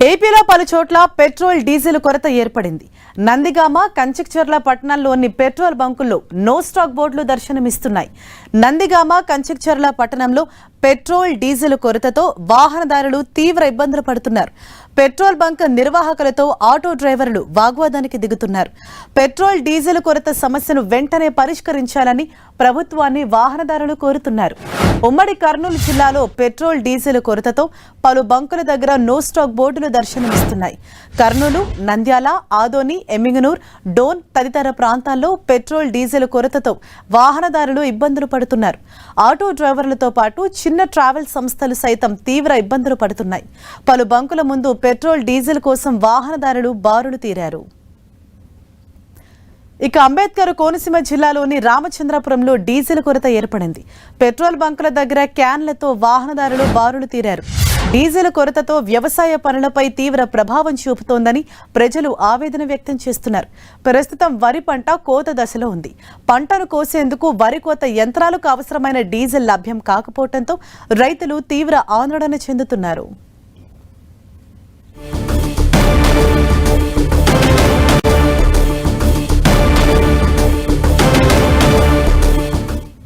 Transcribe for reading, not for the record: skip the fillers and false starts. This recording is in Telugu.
ఏపీలో పలు చోట్ల పెట్రోల్ డీజిల్ కొరత ఏర్పడింది. Nandigama, Kanchikacherla పట్టణాల్లోని petrol బంకుల్లో no stock బోర్డులు దర్శనమిస్తున్నాయి. నందిగామ, కంచిక్చర్ల పట్టణంలో పెట్రోల్ డీజిల్ కొరతతో వాహనదారులు తీవ్ర ఇబ్బందులు పడుతున్నారు. పెట్రోల్ బంక్ నిర్వాహకులతో ఆటో డ్రైవర్లు వాగ్వాదానికి దిగుతున్నారు. పెట్రోల్ డీజిల్ కొరత సమస్యను వెంటనే పరిష్కరించాలని ప్రభుత్వాన్ని వాహనదారులు కోరుతున్నారు. ఉమ్మడి కర్నూలు జిల్లాలో పెట్రోల్ డీజిల్ కొరతతో పలు బంకుల దగ్గర నో స్టాక్ బోర్డులు దర్శనమిస్తున్నాయి. కర్నూలు, నంద్యాల, ఆదోని, ఎమ్మిగనూర్, డోన్ తదితర ప్రాంతాల్లో పెట్రోల్ డీజిల్ కొరతతో వాహనదారులు ఇబ్బందులు పడుతున్నారు. ఆటో డ్రైవర్లతో పాటు చిన్న ట్రావెల్ సంస్థలు సైతం తీవ్ర ఇబ్బందులు పడుతున్నాయి. పలు బంకుల ముందు పెట్రోల్ డీజిల్ కోసం వాహనదారులు బారులు తీరారు. ఇక అంబేద్కర్ కోనసీమ జిల్లాలోని రామచంద్రపురంలో డీజిల్ కొరత ఏర్పడింది. పెట్రోల్ బంకుల దగ్గర క్యాన్లతో వాహనదారులు బారులు తీరారు. డీజిల్ కొరతతో వ్యవసాయ పనులపై తీవ్ర ప్రభావం చూపుతోందని ప్రజలు ఆవేదన వ్యక్తం చేస్తున్నారు. ప్రస్తుతం వరి పంట కోత దశలో ఉంది. పంటను కోసేందుకు వరి కోత యంత్రాలకు అవసరమైన డీజిల్ లభ్యం కాకపోవడంతో రైతులు తీవ్ర ఆందోళన చెందుతున్నారు.